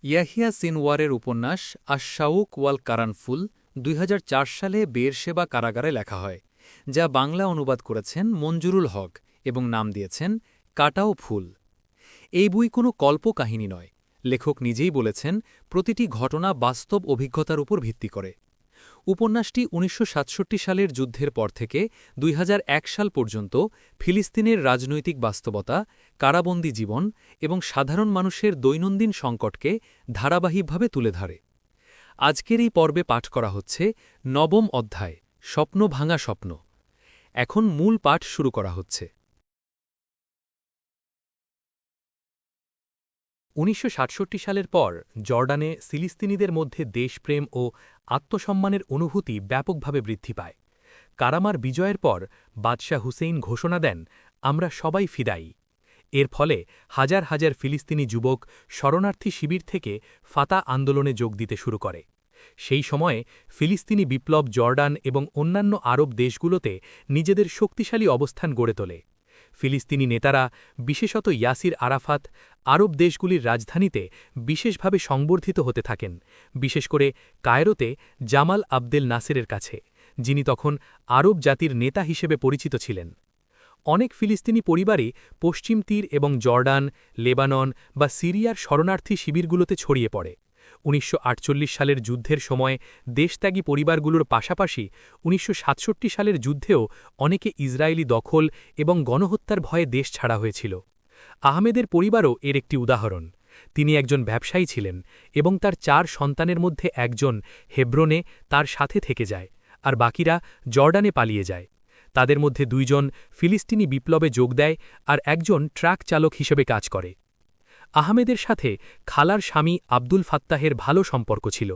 ইয়াহিয়া সিনওয়ারের উপন্যাস আশ-শাউক ওয়াল কারানফুল ২০০৪ সালে বেরশেবা কারাগারে লেখা হয়, যা বাংলা অনুবাদ করেছেন মঞ্জুরুল হক এবং নাম দিয়েছেন কাটাও ফুল। এই বই কোনো কল্পকাহিনী নয়, লেখক নিজেই বলেছেন প্রতিটি ঘটনা বাস্তব অভিজ্ঞতার উপর ভিত্তি করে। উপন্যাসটি ১৯৬৭ সালের যুদ্ধের পর থেকে ২০০১ সাল পর্যন্ত ফিলিস্তিনের রাজনৈতিক বাস্তবতা, কারাবন্দী জীবন এবং সাধারণ মানুষের দৈনন্দিন সংকটকে ধারাবাহিকভাবে তুলে ধরে। আজকের এই পর্বে পাঠ করা হচ্ছে নবম অধ্যায়, স্বপ্ন ভাঙা স্বপ্ন। এখন মূল পাঠ শুরু করা হচ্ছে। ১৯৬৭ সালের পর জর্ডানে ফিলিস্তিনিদের মধ্যে দেশপ্রেম ও আত্মসম্মানের অনুভূতি ব্যাপকভাবে বৃদ্ধি পায়। কারামার বিজয়ের পর বাদশাহ হুসেইন ঘোষণা দেন, আমরা সবাই ফিদায়ী। এর ফলে হাজার হাজার ফিলিস্তিনি যুবক শরণার্থী শিবির থেকে ফাতা আন্দোলনে যোগ দিতে শুরু করে। সেই সময়ে ফিলিস্তিনি বিপ্লব জর্ডান এবং অন্যান্য আরব দেশগুলোতে নিজেদের শক্তিশালী অবস্থান গড়ে তোলে। ফিলিস্তিনি নেতারা, বিশেষত ইয়াসির আরাফাত, আরব দেশগুলির রাজধানীতে বিশেষভাবে সংবর্ধিত হতে থাকেন, বিশেষ করে কায়রোতে জামাল আবদেল নাসেরের কাছে, যিনি তখন আরব জাতির নেতা হিসেবে পরিচিত ছিলেন। অনেক ফিলিস্তিনি পরিবারই পশ্চিম তীর এবং জর্ডান, লেবানন বা সিরিয়ার শরণার্থী শিবিরগুলোতে ছড়িয়ে পড়ে। ১৯৪৮ সালের যুদ্ধের সময় দেশত্যাগী পরিবারগুলোর পাশাপাশি ১৯৬৭ সালের যুদ্ধেও অনেকে ইসরায়েলি দখল এবং গণহত্যার ভয়ে দেশ ছাড়া হয়েছিল। আহমেদের পরিবারও এর একটি উদাহরণ। তিনি একজন ব্যবসায়ী ছিলেন এবং তার ৪ সন্তানের মধ্যে একজন হেব্রনে তার সাথে থেকে যায়, আর বাকিরা জর্ডানে পালিয়ে যায়। তাদের মধ্যে ২ জন ফিলিস্তিনি বিপ্লবে যোগ দেয় আর একজন ট্রাক চালক হিসেবে কাজ করে। আহমেদের সাথে খালার স্বামী আব্দুল ফাত্তাহের ভালো সম্পর্ক ছিল।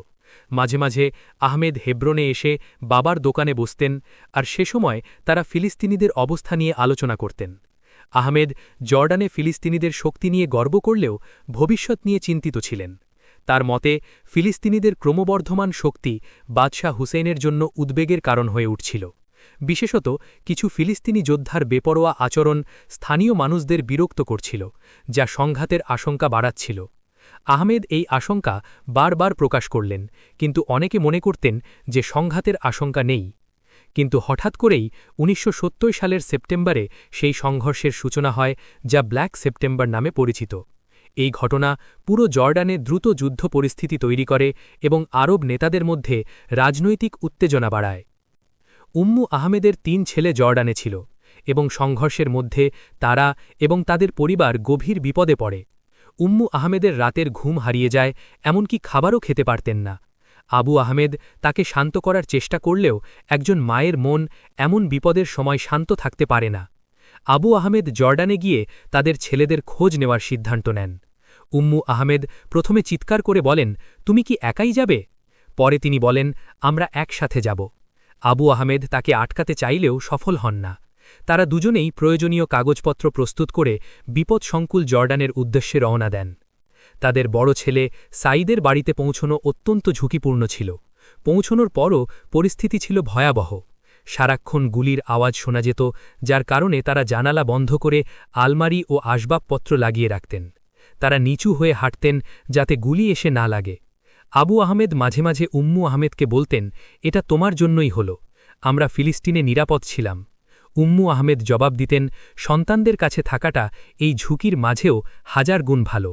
মাঝে মাঝে আহমেদ হেব্রনে এসে বাবার দোকানে বসতেন, আর সে সময় তারা ফিলিস্তিনিদের অবস্থা নিয়ে আলোচনা করতেন। আহমেদ জর্ডানে ফিলিস্তিনিদের শক্তি নিয়ে গর্ব করলেও ভবিষ্যৎ নিয়ে চিন্তিত ছিলেন। তার মতে ফিলিস্তিনিদের ক্রমবর্ধমান শক্তি বাদশাহ হুসেইনের জন্য উদ্বেগের কারণ হয়ে উঠছিল। বিশেষত কিছু ফিলিস্তিনি যোদ্ধার বেপরোয়া আচরণ স্থানীয় মানুষদের বিরক্ত করছিল, যা সংঘাতের আশঙ্কা বাড়াচ্ছিল। আহমেদ এই আশঙ্কা বারবার প্রকাশ করলেন, কিন্তু অনেকে মনে করতেন যে সংঘাতের আশঙ্কা নেই। কিন্তু হঠাৎ করেই ১৯৭০ সালের সেপ্টেম্বরে সেই সংঘর্ষের সূচনা হয়, যা ব্ল্যাক সেপ্টেম্বর নামে পরিচিত। এই ঘটনা পুরো জর্ডানে দ্রুত যুদ্ধ পরিস্থিতি তৈরি করে এবং আরব নেতাদের মধ্যে রাজনৈতিক উত্তেজনা বাড়ায়। উম্মু আহমেদের ৩ ছেলে জর্ডানে ছিল এবং সংঘর্ষের মধ্যে তারা এবং তাদের পরিবার গভীর বিপদে পড়ে। উম্মু আহমেদের রাতের ঘুম হারিয়ে যায়, এমনকি খাবারও খেতে পারতেন না। আবু আহমেদ তাকে শান্ত করার চেষ্টা করলেও একজন মায়ের মন এমন বিপদের সময় শান্ত থাকতে পারে না। আবু আহমেদ জর্ডানে গিয়ে তাদের ছেলেদের খোঁজ নেওয়ার সিদ্ধান্ত নেন। উম্মু আহমেদ প্রথমে চিৎকার করে বলেন, তুমি কি একাই যাবে? পরে তিনি বলেন, আমরা একসাথে যাব। আবু আহমেদ তাকে আটকাতে চাইলেও সফল হন না। তারা দুজনেই প্রয়োজনীয় কাগজপত্র প্রস্তুত করে বিপদসংকুল জর্ডানের উদ্দেশ্যে রওনা দেন। তাদের বড় ছেলে সাঈদের বাড়িতে পৌঁছনো অত্যন্ত ঝুঁকিপূর্ণ ছিল। পৌঁছনোর পরও পরিস্থিতি ছিল ভয়াবহ। সারাক্ষণ গুলির আওয়াজ শোনা যেত, যার কারণে তারা জানালা বন্ধ করে আলমারি ও আসবাবপত্র লাগিয়ে রাখতেন। তারা নিচু হয়ে হাঁটতেন যাতে গুলি এসে না লাগে। আবু আহমেদ মাঝে মাঝে উম্মু আহমেদকে বলতেন, এটা তোমার জন্যই হল, আমরা ফিলিস্তিনে নিরাপদ ছিলাম। উম্মু আহমেদ জবাব দিতেন, সন্তানদের কাছে থাকাটা এই ঝুঁকির মাঝেও হাজার গুণ ভালো।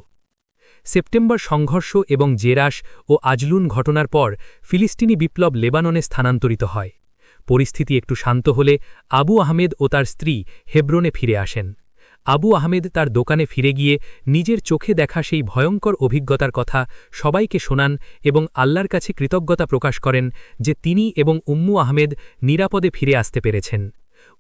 সেপ্টেম্বর সংঘর্ষ এবং জেরাস ও আজলুন ঘটনার পর ফিলিস্তিনি বিপ্লব লেবাননে স্থানান্তরিত হয়। পরিস্থিতি একটু শান্ত হলে আবু আহমেদ ও তার স্ত্রী হেব্রনে ফিরে আসেন। আবু আহমেদ তার দোকানে ফিরে গিয়ে নিজের চোখে দেখা সেই ভয়ঙ্কর অভিজ্ঞতার কথা সবাইকে শোনান এবং আল্লাহর কাছে কৃতজ্ঞতা প্রকাশ করেন যে তিনি এবং উম্মু আহমেদ নিরাপদে ফিরে আসতে পেরেছেন।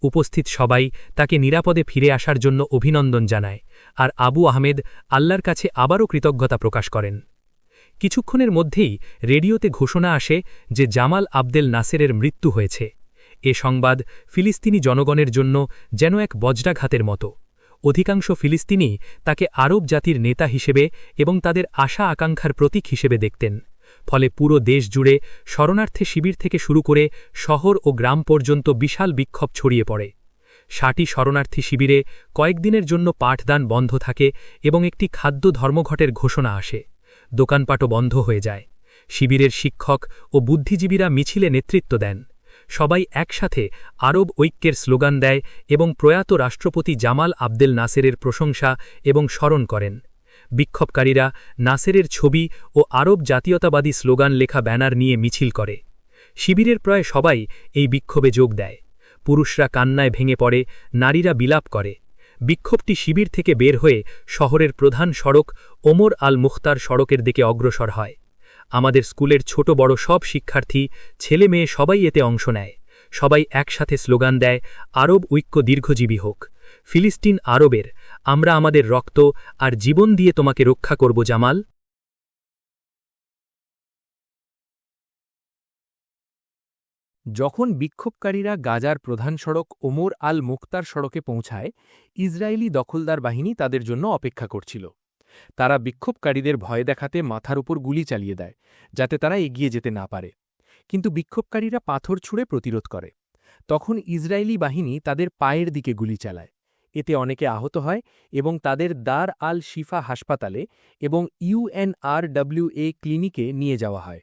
উপস্থিত সবাই তাকে নিরাপদে ফিরে আসার জন্য অভিনন্দন জানায়, আর আবু আহমেদ আল্লাহর কাছে আবারও কৃতজ্ঞতা প্রকাশ করেন। কিছুক্ষণের মধ্যেই রেডিওতে ঘোষণা আসে যে জামাল আবদেল নাসেরের মৃত্যু হয়েছে। এ সংবাদ ফিলিস্তিনি জনগণের জন্য যেন এক বজ্রাঘাতের মতো। অধিকাংশ ফিলিস্তিনি তাকে আরব জাতির নেতা হিসেবে এবং তাদের আশা আকাঙ্ক্ষার প্রতীক হিসেবে দেখতেন। ফলে পুরো দেশ জুড়ে শরণার্থী শিবির থেকে শুরু করে শহর ও গ্রাম পর্যন্ত বিশাল বিক্ষোভ ছড়িয়ে পড়ে। ৬০টি শরণার্থী শিবিরে কয়েকদিনের জন্য পাঠদান বন্ধ থাকে এবং একটি খাদ্য ধর্মঘটের ঘোষণা আসে। দোকানপাটও বন্ধ হয়ে যায়। শিবিরের শিক্ষক ও বুদ্ধিজীবীরা মিছিলে নেতৃত্ব দেন। সবাই একসাথে আরব ঐক্যের স্লোগান দেয় এবং প্রয়াত রাষ্ট্রপতি জামাল আবদেল নাসেরের প্রশংসা এবং স্মরণ করেন। বিক্ষোভকারীরা নাসেরের ছবি ও আরব জাতীয়তাবাদী স্লোগান লেখা ব্যানার নিয়ে মিছিল করে। শিবিরের প্রায় সবাই এই বিক্ষোভে যোগ দেয়। পুরুষরা কান্নায় ভেঙে পড়ে, নারীরা বিলাপ করে। বিক্ষোভটি শিবির থেকে বের হয়ে শহরের প্রধান সড়ক ওমর আল মুখতার সড়কের দিকে অগ্রসর হয়। আমাদের স্কুলের ছোট বড় সব শিক্ষার্থী, ছেলে মেয়ে সবাই এতে অংশ নেয়। সবাই একসাথে স্লোগান দেয়, আরব ঐক্য দীর্ঘজীবী হোক। ফিলিস্তিন আরবের, আমরা আমাদের রক্ত আর জীবন দিয়ে তোমাকে রক্ষা করব জামাল। যখন বিক্ষোভকারীরা গাজার প্রধান সড়ক ওমর আল মুখতার সড়কে পৌঁছায়, ইসরায়েলি দখলদার বাহিনী তাদের জন্য অপেক্ষা করছিল। তারা বিক্ষোভকারীদের ভয় দেখাতে মাথার উপর গুলি চালিয়ে দেয়, যাতে তারা এগিয়ে যেতে না পারে। কিন্তু বিক্ষোভকারীরা পাথর ছুঁড়ে প্রতিরোধ করে। তখন ইসরায়েলি বাহিনী তাদের পায়ের দিকে গুলি চালায়। এতে অনেকে আহত হয় এবং তাদের দার আল শিফা হাসপাতালে এবং UNRWA ক্লিনিকে নিয়ে যাওয়া হয়,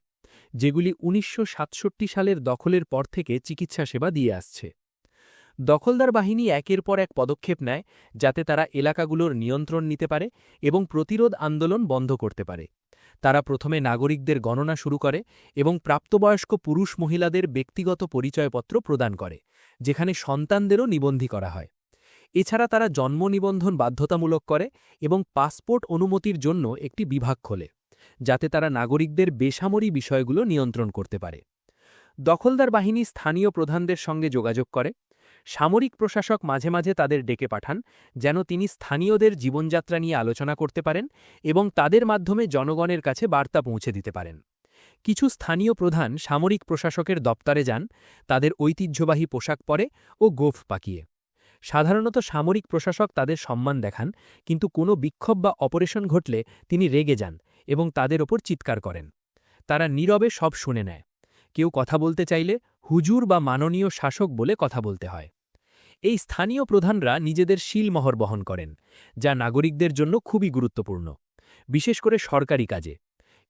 যেগুলি ১৯৬৭ সালের দখলের পর থেকে চিকিৎসা সেবা দিয়ে আসছে। দখলদার বাহিনী একের পর এক পদক্ষেপ নেয় যাতে তারা এলাকাগুলোর নিয়ন্ত্রণ নিতে পারে এবং প্রতিরোধ আন্দোলন বন্ধ করতে পারে। তারা প্রথমে নাগরিকদের গণনা শুরু করে এবং প্রাপ্তবয়স্ক পুরুষ মহিলাদের ব্যক্তিগত পরিচয়পত্র প্রদান করে, যেখানে সন্তানদেরও নিবন্ধী করা হয়। এছাড়া তারা জন্ম নিবন্ধন বাধ্যতামূলক করে এবং পাসপোর্ট অনুমতির জন্য একটি বিভাগ খোলে, যাতে তারা নাগরিকদের বেসামরিক বিষয়গুলো নিয়ন্ত্রণ করতে পারে। দখলদার বাহিনী স্থানীয় প্রধানদের সঙ্গে যোগাযোগ করে। সামরিক প্রশাসক মাঝে মাঝে তাদের ডেকে পাঠান, যেন তিনি স্থানীয়দের জীবনযাত্রা নিয়ে আলোচনা করতে পারেন এবং তাদের মাধ্যমে জনগণের কাছে বার্তা পৌঁছে দিতে পারেন। কিছু স্থানীয় প্রধান সামরিক প্রশাসকের দপ্তরে যান, তাদের ঐতিহ্যবাহী পোশাক পরে ও গোঁফ পাকিয়ে। সাধারণত সামরিক প্রশাসক তাদের সম্মান দেখান, কিন্তু কোনো বিক্ষোভ বা অপারেশন ঘটলে তিনি রেগে যান এবং তাদের ওপর চিৎকার করেন। তারা নীরবে সব শুনে নেয়। কেউ কথা বলতে চাইলে হুজুর বা মাননীয় শাসক বলে কথা বলতে হয়। এই স্থানীয় প্রধানরা নিজেদের শিলমোহর বহন করেন, যা নাগরিকদের জন্য খুবই গুরুত্বপূর্ণ, বিশেষ করে সরকারি কাজে।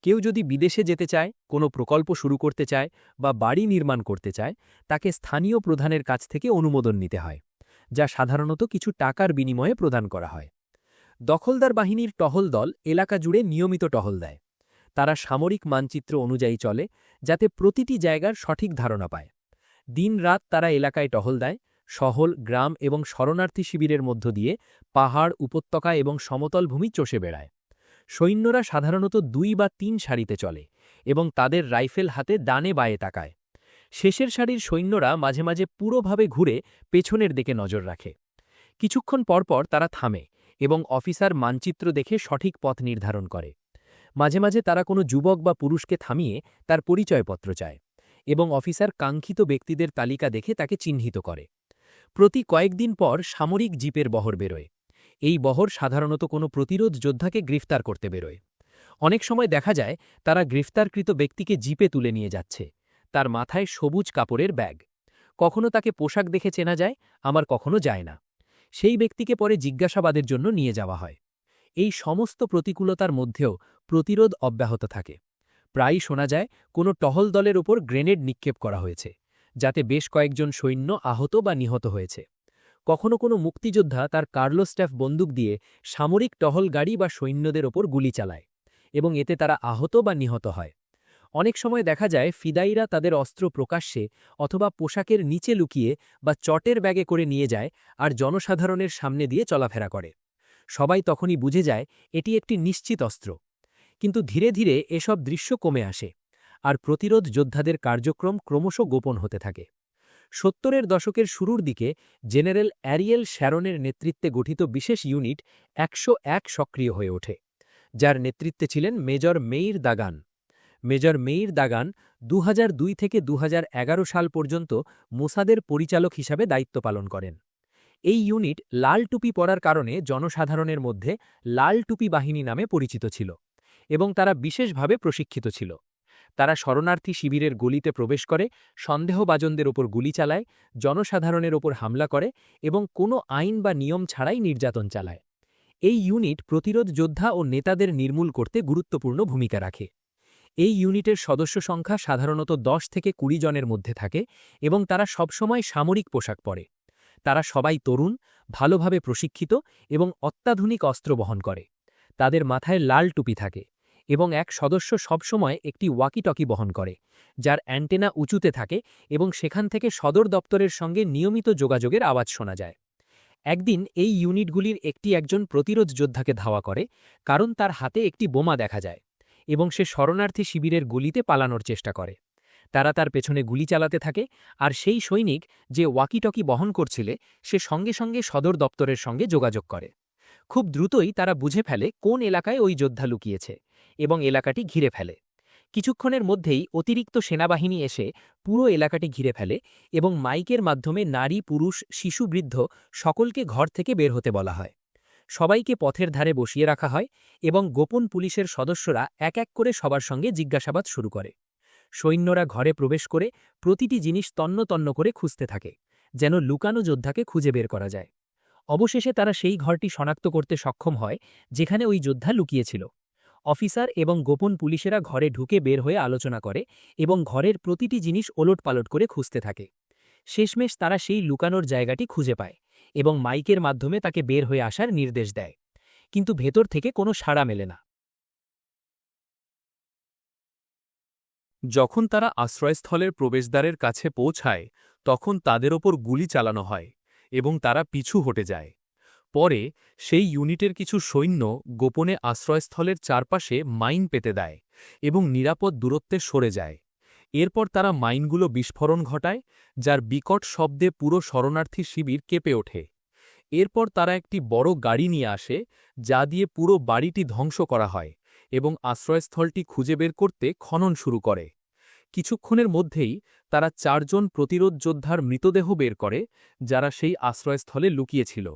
কেউ যদি বিদেশে যেতে চায়, কোনো প্রকল্প শুরু করতে চায় বা বাড়ি নির্মাণ করতে চায়, তাকে স্থানীয় প্রধানের কাছ থেকে অনুমোদন নিতে হয়, যা সাধারণত কিছু টাকার বিনিময়ে প্রদান করা হয়। দখলদার বাহিনীর টহল দল এলাকা জুড়ে নিয়মিত টহল দেয়। তারা সামরিক মানচিত্র অনুযায়ী চলে, যাতে প্রতিটি জায়গার সঠিক ধারণা পায়। দিন-রাত তারা এলাকায় টহল দেয়, শহর, গ্রাম এবং শরণার্থী শিবিরের মধ্য দিয়ে পাহাড়, উপত্যকা এবং সমতল ভূমি চষে বেড়ায়। সৈন্যরা সাধারণত ২ বা ৩ সারিতে চলে এবং তাদের রাইফেল হাতে ডানে বায়ে তাকায়। শেষের সারির সৈন্যরা মাঝে মাঝে পুরোভাবে ঘুরে পেছনের দিকে নজর রাখে। কিছুক্ষণ পরপর তারা থামে এবং অফিসার মানচিত্র দেখে সঠিক পথ নির্ধারণ করে। মাঝে মাঝে তারা কোনো যুবক বা পুরুষকে থামিয়ে তার পরিচয়পত্র চায় এবং অফিসার কাঙ্ক্ষিত ব্যক্তিদের তালিকা দেখে তাকে চিহ্নিত করে। প্রতি কয়েকদিন পর সামরিক জিপের বহর বেরোয়। এই বহর সাধারণত কোনো প্রতিরোধ যোদ্ধাকে গ্রেফতার করতে বেরোয়। অনেক সময় দেখা যায় তারা গ্রেফতারকৃত ব্যক্তিকে জিপে তুলে নিয়ে যাচ্ছে, তার মাথায় সবুজ কাপড়ের ব্যাগ। কখনো তাকে পোশাক দেখে চেনা যায়, আবার কখনো যায় না। সেই ব্যক্তিকে পরে জিজ্ঞাসাবাদের জন্য নিয়ে যাওয়া হয়। এই সমস্ত প্রতিকূলতার মধ্যেও প্রতিরোধ অব্যাহত থাকে। প্রায়ই শোনা যায় কোনো টহল দলের ওপর গ্রেনেড নিক্ষেপ করা হয়েছে, যাতে বেশ কয়েকজন সৈন্য আহত বা নিহত হয়েছে। কখনো কোনো মুক্তিযোদ্ধা তার কার্লোস্ট্যাফ বন্দুক দিয়ে সামরিক টহল গাড়ি বা সৈন্যদের ওপর গুলি চালায় এবং এতে তারা আহত বা নিহত হয়। অনেক সময় দেখা যায় ফিদাইরা তাদের অস্ত্র প্রকাশ্যে অথবা পোশাকের নিচে লুকিয়ে বা চটের ব্যাগে করে নিয়ে যায় আর জনসাধারণের সামনে দিয়ে চলাফেরা করে। সবাই তখনই বুঝে যায় এটি একটি নিশ্চিত অস্ত্র। কিন্তু ধীরে ধীরে এসব দৃশ্য কমে আসে আর প্রতিরোধ যোদ্ধাদের কার্যক্রম ক্রমশ গোপন হতে থাকে। ৭০-এর দশকের শুরুর দিকে জেনারেল অ্যারিয়েল শ্যারনের নেতৃত্বে গঠিত বিশেষ ইউনিট ১০১ সক্রিয় হয়ে ওঠে, যার নেতৃত্বে ছিলেন major Meir Dagan. Major Meir Dagan ২০০২ থেকে ২০১১ সাল পর্যন্ত মোসাদের পরিচালক হিসাবে দায়িত্ব পালন করেন। এই ইউনিট লাল টুপি পরার কারণে জনসাধারণের মধ্যে লাল টুপি বাহিনী নামে পরিচিত ছিল এবং তারা বিশেষভাবে প্রশিক্ষিত ছিল। তারা শরণার্থী শিবিরের গলিতে প্রবেশ করে, সন্দেহভাজনদের ওপর গুলি চালায়, জনসাধারণের ওপর হামলা করে এবং কোনো আইন বা নিয়ম ছাড়াই নির্যাতন চালায়। এই ইউনিট প্রতিরোধ যোদ্ধা ও নেতাদের নির্মূল করতে গুরুত্বপূর্ণ ভূমিকা রাখে। এই ইউনিটের সদস্য সংখ্যা সাধারণত 10 থেকে 20 জনের মধ্যে থাকে এবং তারা সবসময় সামরিক পোশাক পরে। তারা সবাই তরুণ, ভালোভাবে প্রশিক্ষিত এবং অত্যাধুনিক অস্ত্র বহন করে। তাদের মাথায় লাল টুপি থাকে এবং এক সদস্য সবসময় একটি ওয়াকি-টকি বহন করে, যার অ্যান্টেনা উঁচুতে থাকে এবং সেখান থেকে সদর দপ্তরের সঙ্গে নিয়মিত যোগাযোগের আওয়াজ শোনা যায়। একদিন এই ইউনিটগুলির একজন প্রতিরোধ যোদ্ধাকে ধাওয়া করে, কারণ তার হাতে একটি বোমা দেখা যায় এবং সে শরণার্থী শিবিরের গুলিতে পালানোর চেষ্টা করে। তারা তার পেছনে গুলি চালাতে থাকে, আর সেই সৈনিক যে ওয়াকি-টকি বহন করছিল সে সঙ্গে সঙ্গে সদর দপ্তরের সঙ্গে যোগাযোগ করে। খুব দ্রুতই তারা বুঝে ফেলে কোন এলাকায় ওই যোদ্ধা লুকিয়েছে এবং এলাকাটি ঘিরে ফেলে। কিছুক্ষণের মধ্যেই অতিরিক্ত সেনাবাহিনী এসে পুরো এলাকাটি ঘিরে ফেলে এবং মাইকের মাধ্যমে নারী, পুরুষ, শিশু, বৃদ্ধ সকলকে ঘর থেকে বের হতে বলা হয়। সবাইকে পথের ধারে বসিয়ে রাখা হয় এবং গোপন পুলিশের সদস্যরা এক এক করে সবার সঙ্গে জিজ্ঞাসাবাদ শুরু করে। সৈন্যরা ঘরে প্রবেশ করে প্রতিটি জিনিস তন্ন তন্ন করে খুঁজতে থাকে, যেন লুকানো যোদ্ধাকে খুঁজে বের করা যায়। অবশেষে তারা সেই ঘরটি শনাক্ত করতে সক্ষম হয় যেখানে ওই যোদ্ধা লুকিয়েছিল। অফিসার এবং গোপন পুলিশেরা ঘরে ঢুকে বের হয়ে আলোচনা করে এবং ঘরের প্রতিটি জিনিস ওলটপালট করে খুঁজতে থাকে। শেষমেশ তারা সেই লুকানোর জায়গাটি খুঁজে পায় এবং মাইকের মাধ্যমে তাকে বের হয়ে আসার নির্দেশ দেয়, কিন্তু ভেতর থেকে কোনো সাড়া মেলে না। যখন তারা আশ্রয়স্থলের প্রবেশদ্বারের কাছে পৌঁছায় তখন তাদের ওপর গুলি চালানো হয় এবং তারা পিছু হটে যায়। পরে সেই ইউনিটের কিছু সৈন্য গোপনে আশ্রয়স্থলের চারপাশে মাইন পেতে দেয় এবং নিরাপদ দূরত্বে সরে যায়। এরপর তারা মাইনগুলো বিস্ফোরণ ঘটায়, যার বিকট শব্দে পুরো শরণার্থী শিবির কেঁপে ওঠে। এরপর তারা একটি বড় গাড়ি নিয়ে আসে, যা দিয়ে পুরো বাড়িটি ধ্বংস করা হয় এবং আশ্রয়স্থলটি খুঁজে বের করতে খনন শুরু করে। কিছুক্ষণের মধ্যেই তারা 4 জন প্রতিরোধ যোদ্ধার মৃতদেহ বের করে, যারা সেই আশ্রয়স্থলে লুকিয়েছিল।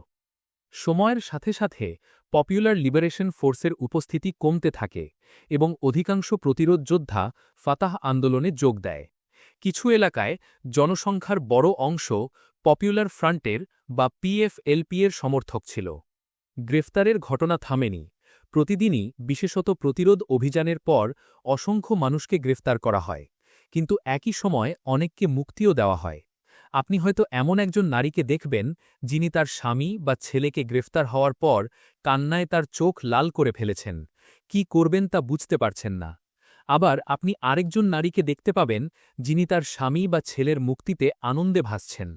সময়ের সাথে সাথে পপুলার লিবারেশন ফোর্সের উপস্থিতি কমতে থাকে এবং অধিকাংশ প্রতিরোধ যোদ্ধা ফাতাহ আন্দোলনে যোগ দেয়। কিছু এলাকায় জনসংখ্যার বড় অংশ পপুলার ফ্রন্টের বা পিএফএলপি এর সমর্থক ছিল। গ্রেফতারের ঘটনা থামেনি। প্রতিদিনই, বিশেষত প্রতিরোধ অভিযানের পর, অসংখ্য মানুষকে গ্রেফতার করা হয়, কিন্তু একই সময় অনেককে মুক্তিও দেওয়া হয়। আপনি হয়তো এমন একজন নারীকে দেখবেন যিনি তার স্বামী বা ছেলেকে গ্রেফতার হওয়ার পর কান্নায় তার চোখ লাল করে ফেলেছেন, কি করবেন তা বুঝতে পারছেন না। আবার আপনি আরেকজন নারীকে দেখতে পাবেন যিনি তার স্বামী বা ছেলের মুক্তিতে আনন্দে ভাসছেন।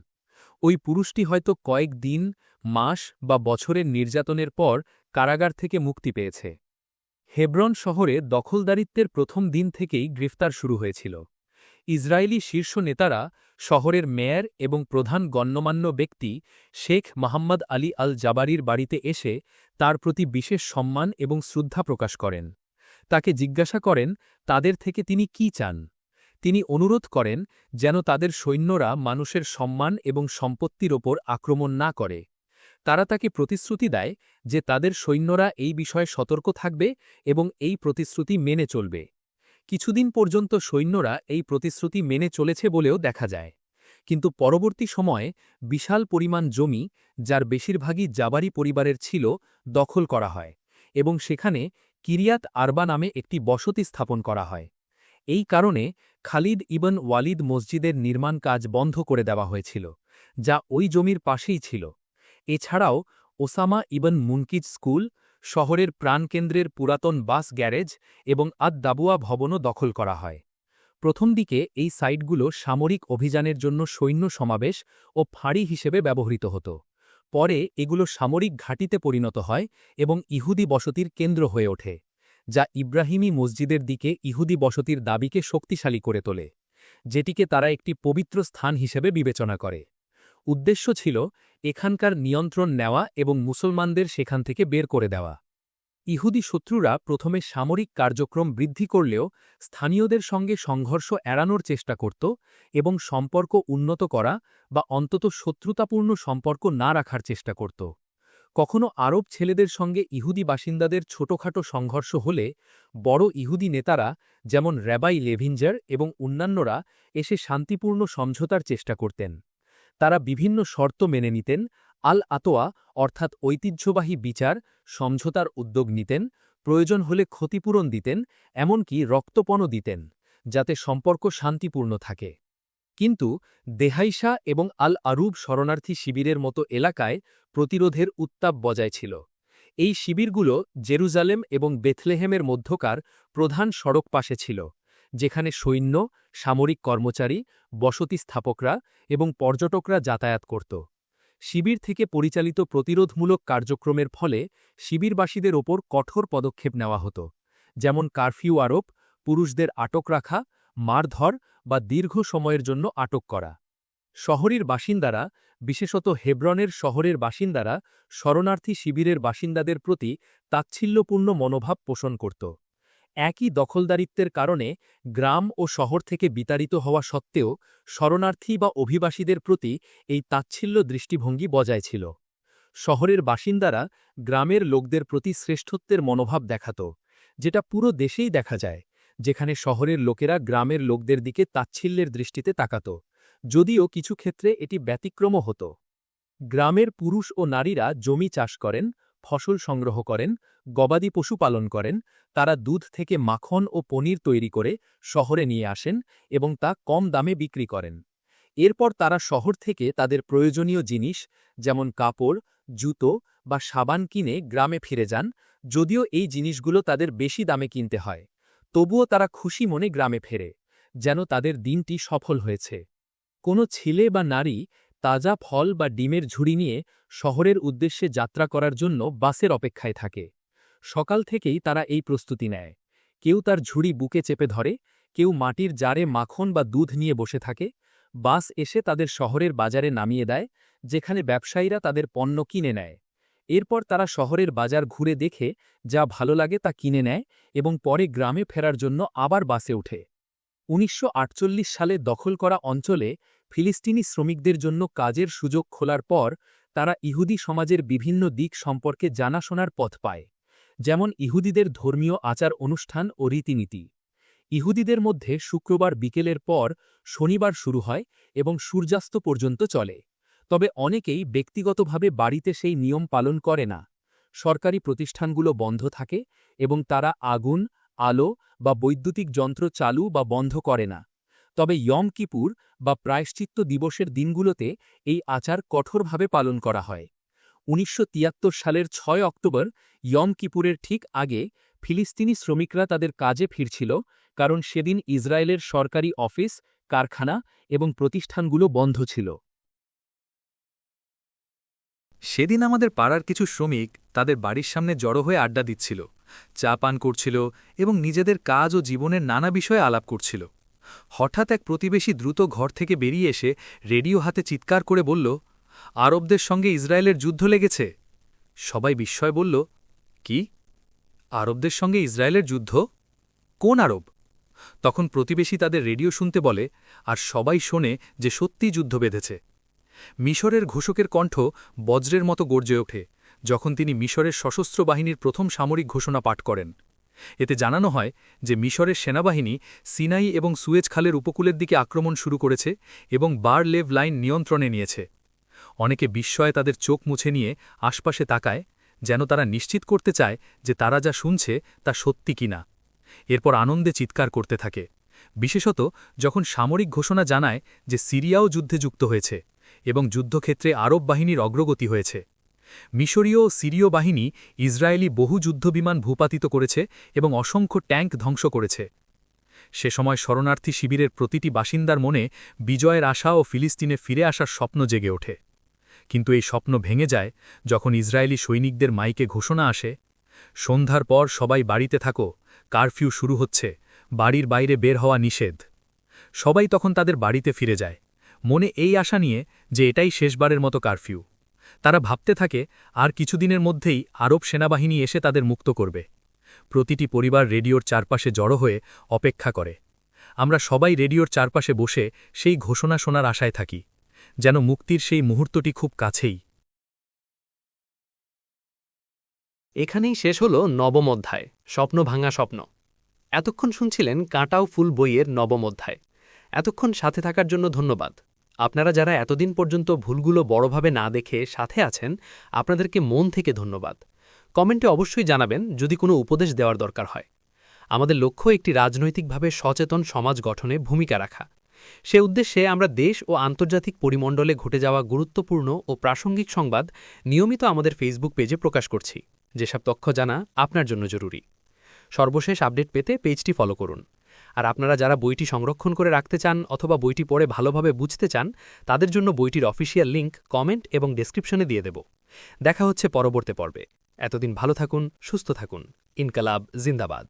ওই পুরুষটি হয়তো কয়েক দিন, মাস বা বছরের নির্যাতনের পর কারাগার থেকে মুক্তি পেয়েছে। হেব্রন শহরে দখলদারিত্বের প্রথম দিন থেকেই গ্রেফতার শুরু হয়েছিল। ইসরায়েলি শীর্ষ নেতারা শহরের মেয়র এবং প্রধান গণ্যমান্য ব্যক্তি শেখ মোহাম্মদ আলী আল জাবারির বাড়িতে এসে তার প্রতি বিশেষ সম্মান এবং শ্রদ্ধা প্রকাশ করেন। তাকে জিজ্ঞাসা করেন তাদের থেকে তিনি কি চান। তিনি অনুরোধ করেন যেন তাদের সৈন্যরা মানুষের সম্মান এবং সম্পত্তির ওপর আক্রমণ না করে। তারা তাকে প্রতিশ্রুতি দেয় যে তাদের সৈন্যরা এই বিষয়ে সতর্ক থাকবে এবং এই প্রতিশ্রুতি মেনে চলবে। কিছুদিন পর্যন্ত সৈন্যরা এই প্রতিশ্রুতি মেনে চলেছে বলেও দেখা যায়, কিন্তু পরবর্তী সময়ে বিশাল পরিমাণ জমি, যার বেশিরভাগই জাবারি পরিবারের ছিল, দখল করা হয় এবং সেখানে কিরিয়াত আরবা নামে একটি বসতি স্থাপন করা হয়। এই কারণে খালিদ ইবন ওয়ালিদ মসজিদের নির্মাণ কাজ বন্ধ করে দেওয়া হয়েছিল, যা ওই জমির পাশেই ছিল। এছাড়াও ওসামা ইবন মুনকিজ স্কুল, শহরের প্রাণকেন্দ্রের পুরাতন বাস গ্যারেজ এবং আদ-দাবুয়া ভবনও দখল করা হয়। প্রথম দিকে এই সাইটগুলো সামরিক অভিযানের জন্য সৈন্য সমাবেশ ও ফাঁড়ি হিসেবে ব্যবহৃত হতো। পরে এগুলো সামরিক ঘাঁটিতে পরিণত হয় এবং ইহুদি বসতির কেন্দ্র হয়ে ওঠে, যা ইব্রাহিমী মসজিদের দিকে ইহুদি বসতির দাবিকে শক্তিশালী করে তোলে, যেটিকে তারা একটি পবিত্র স্থান হিসেবে বিবেচনা করে। উদ্দেশ্য ছিল এখানকার নিয়ন্ত্রণ নেওয়া এবং মুসলমানদের সেখান থেকে বের করে দেওয়া। ইহুদি শত্রুরা প্রথমে সামরিক কার্যক্রম বৃদ্ধি করলেও স্থানীয়দের সঙ্গে সংঘর্ষ এড়ানোর চেষ্টা করত এবং সম্পর্ক উন্নত করা বা অন্তত শত্রুতাপূর্ণ সম্পর্ক না রাখার চেষ্টা করত। কখনো আরব ছেলেদের সঙ্গে ইহুদি বাসিন্দাদের ছোটখাটো সংঘর্ষ হলে বড় ইহুদি নেতারা যেমন র্যাবাই লেভিঞ্জার এবং অন্যান্যরা এসে শান্তিপূর্ণ সমঝোতার চেষ্টা করতেন। তারা বিভিন্ন শর্ত মেনে নিতেন, আল আতোয়া অর্থাৎ ঐতিহ্যবাহী বিচার সমঝোতার উদ্যোগ নিতেন, প্রয়োজন হলে ক্ষতিপূরণ দিতেন, এমনকি রক্তপণও দিতেন, যাতে সম্পর্ক শান্তিপূর্ণ থাকে। কিন্তু দেহাইশা এবং আল আরুব শরণার্থী শিবিরের মতো এলাকায় প্রতিরোধের উত্তাপ বজায় ছিল। এই শিবিরগুলো জেরুজালেম এবং বেথলেহেমের মধ্যকার প্রধান সড়ক পাশে ছিল, যেখানে সৈন্য, সামরিক কর্মচারী, বসতি স্থাপকরা এবং পর্যটকরা যাতায়াত করত। শিবির থেকে পরিচালিত প্রতিরোধমূলক কার্যক্রমের ফলে শিবিরবাসীদের ওপর কঠোর পদক্ষেপ নেওয়া হতো, যেমন কারফিউ আরোপ, পুরুষদের আটক রাখা, মারধর বা দীর্ঘ সময়ের জন্য আটক করা। শহরের বাসিন্দারা, বিশেষত হেব্রনের শহরের বাসিন্দারা শরণার্থী শিবিরের বাসিন্দাদের প্রতি তাচ্ছিল্যপূর্ণ মনোভাব পোষণ করত। একই দখলদারিত্বের কারণে গ্রাম ও শহর থেকে বিতাড়িত হওয়া সত্ত্বেও শরণার্থী বা অভিবাসীদের প্রতি এই তাচ্ছিল্য দৃষ্টিভঙ্গি বজায় ছিল। শহরের বাসিন্দারা গ্রামের লোকদের প্রতি শ্রেষ্ঠত্বের মনোভাব দেখাত, যেটা পুরো দেশেই দেখা যায়, যেখানে শহরের লোকেরা গ্রামের লোকদের দিকে তাচ্ছিল্যের দৃষ্টিতে তাকাত, যদিও কিছু ক্ষেত্রে এটি ব্যতিক্রমও হতো। গ্রামের পুরুষ ও নারীরা জমি চাষ করেন, ফসল সংগ্রহ করেন, গবাদি পশু পালন করেন, তারা দুধ থেকে মাখন ও পনির তৈরি করে শহরে নিয়ে আসেন এবং তা কম দামে বিক্রি করেন। এরপর তারা শহর থেকে তাদের প্রয়োজনীয় জিনিস যেমন কাপড়, জুতো বা সাবান কিনে গ্রামে ফিরে যান, যদিও এই জিনিসগুলো তাদের বেশি দামে কিনতে হয়। তবুও তারা খুশি মনে গ্রামে ফেরে, যেন তাদের দিনটি সফল হয়েছে। কোনো ছেলে বা নারী তাজা ফল বা ডিমের ঝুড়ি নিয়ে শহরের উদ্দেশ্যে যাত্রা করার জন্য বাসের অপেক্ষায় থাকে। সকাল থেকেই তারা এই প্রস্তুতি নেয়। কেউ তার ঝুড়ি বুকে চেপে ধরে, কেউ মাটির জারে মাখন বা দুধ নিয়ে বসে থাকে। বাস এসে তাদের শহরের বাজারে নামিয়ে দেয়, যেখানে ব্যবসায়ীরা তাদের পণ্য কিনে নেয়। এরপর তারা শহরের বাজার ঘুরে দেখে যা ভালো লাগে তা কিনে নেয় এবং পরে গ্রামে ফেরার জন্য আবার বাসে ওঠে। ১৯৪৮ সালে দখল করা অঞ্চলে ফিলিস্তিনি শ্রমিকদের জন্য কাজের সুযোগ খোলার পর তারা ইহুদি সমাজের বিভিন্ন দিক সম্পর্কে জানাশোনার পথ পায়, যেমন ইহুদিদের ধর্মীয় আচার অনুষ্ঠান ও রীতিনীতি। ইহুদিদের মধ্যে শুক্রবার বিকেলের পর শনিবার শুরু হয় এবং সূর্যাস্ত পর্যন্ত চলে, তবে অনেকেই ব্যক্তিগতভাবে বাড়িতে সেই নিয়ম পালন করে না। সরকারি প্রতিষ্ঠানগুলো বন্ধ থাকে এবং তারা আগুন, আলো বা বৈদ্যুতিক যন্ত্র চালু বা বন্ধ করে না। তবে ইয়ম কিপুর বা প্রায়শ্চিত্ত দিবসের দিনগুলোতে এই আচার কঠোরভাবে পালন করা হয়। ১৯৭৩ সালের ৬ অক্টোবর ইয়ম কিপুরের ঠিক আগে ফিলিস্তিনি শ্রমিকরা তাদের কাজে ফিরছিল, কারণ সেদিন ইসরায়েলের সরকারি অফিস, কারখানা এবং প্রতিষ্ঠানগুলো বন্ধ ছিল। সেদিন আমাদের পাড়ার কিছু শ্রমিক তাদের বাড়ির সামনে জড়ো হয়ে আড্ডা দিচ্ছিল, চা পান করছিল এবং নিজেদের কাজ ও জীবনের নানা বিষয়ে আলাপ করছিল। হঠাৎ এক প্রতিবেশী দ্রুত ঘর থেকে বেরিয়ে এসে রেডিও হাতে চিৎকার করে বলল, আরবদের সঙ্গে ইসরায়েলের যুদ্ধ লেগেছে। সবাই বিস্ময় বলল, কি? আরবদের সঙ্গে ইসরায়েলের যুদ্ধ? কোন আরব? তখন প্রতিবেশী তাদের রেডিও শুনতে বলে, আর সবাই শোনে যে সত্যিই যুদ্ধ বেঁধেছে। মিশরের ঘোষকের কণ্ঠ বজ্রের মতো গর্জে ওঠে যখন তিনি মিশরের সশস্ত্র বাহিনীর প্রথম সামরিক ঘোষণা পাঠ করেন। এতে জানানো হয় যে মিশরের সেনাবাহিনী সিনাই এবং সুয়েজ খালের উপকূলের দিকে আক্রমণ শুরু করেছে এবং বার-লেভ লাইন নিয়ন্ত্রণে নিয়েছে। অনেকে বিস্ময়ে তাদের চোখ মুছে নিয়ে আশপাশে তাকায়, যেন তারা নিশ্চিত করতে চায় যে তারা যা শুনছে তা সত্যি কিনা। এরপর আনন্দে চিৎকার করতে থাকে, বিশেষত যখন সামরিক ঘোষণা জানায় যে সিরিয়াও যুদ্ধে যুক্ত হয়েছে এবং যুদ্ধক্ষেত্রে আরব বাহিনীর অগ্রগতি হয়েছে। মিশরীয় ও সিরীয় বাহিনী ইসরায়েলি বহু যুদ্ধবিমান ভূপাতিত করেছে এবং অসংখ্য ট্যাঙ্ক ধ্বংস করেছে। সে সময় শরণার্থী শিবিরের প্রতিটি বাসিন্দার মনে বিজয়ের আশা ও ফিলিস্তিনে ফিরে আসার স্বপ্ন জেগে ওঠে। কিন্তু এই স্বপ্ন ভেঙে যায় যখন ইসরায়েলি সৈনিকদের মাইকে ঘোষণা আসে, সন্ধ্যার পর সবাই বাড়িতে থাকো, কারফিউ শুরু হচ্ছে, বাড়ির বাইরে বের হওয়া নিষেধ। সবাই তখন তাদের বাড়িতে ফিরে যায়, মনে এই আশা নিয়ে যে এটাই শেষবারের মতো কারফিউ। তারা ভাবতে থাকে আর কিছুদিনের মধ্যেই আরব সেনাবাহিনী এসে তাদের মুক্ত করবে। প্রতিটি পরিবার রেডিওর চারপাশে জড়ো হয়ে অপেক্ষা করে। আমরা সবাই রেডিওর চারপাশে বসে সেই ঘোষণা শোনার আশায় থাকি, যেন মুক্তির সেই মুহূর্তটি খুব কাছেই। এখানেই শেষ হল নবম অধ্যায়, স্বপ্ন ভাঙা স্বপ্ন। এতক্ষণ শুনছিলেন কাঁটাও ফুল বইয়ের নবম অধ্যায়। এতক্ষণ সাথে থাকার জন্য ধন্যবাদ। আপনারা যারা এতদিন পর্যন্ত ভুলগুলো বড়ভাবে না দেখে সাথে আছেন, আপনাদেরকে মন থেকে ধন্যবাদ। কমেন্টে অবশ্যই জানাবেন যদি কোনো উপদেশ দেওয়ার দরকার হয়। আমাদের লক্ষ্য একটি রাজনৈতিকভাবে সচেতন সমাজ গঠনে ভূমিকা রাখা। সে উদ্দেশ্যে আমরা দেশ ও আন্তর্জাতিক পরিমণ্ডলে ঘটে যাওয়া গুরুত্বপূর্ণ ও প্রাসঙ্গিক সংবাদ নিয়মিত আমাদের ফেসবুক পেজে প্রকাশ করছি, যেসব তথ্য জানা আপনার জন্য জরুরি। সর্বশেষ আপডেট পেতে পেজটি ফলো করুন। আর আপনারা যারা বইটি সংরক্ষণ করে রাখতে চান অথবা বইটি পড়ে ভালোভাবে বুঝতে চান, তাদের জন্য বইটির অফিসিয়াল লিঙ্ক কমেন্ট এবং ডেসক্রিপশনে দিয়ে দেব। দেখা হচ্ছে পরবর্তী পর্বে। এতদিন ভালো থাকুন, সুস্থ থাকুন। ইনকালাব জিন্দাবাদ।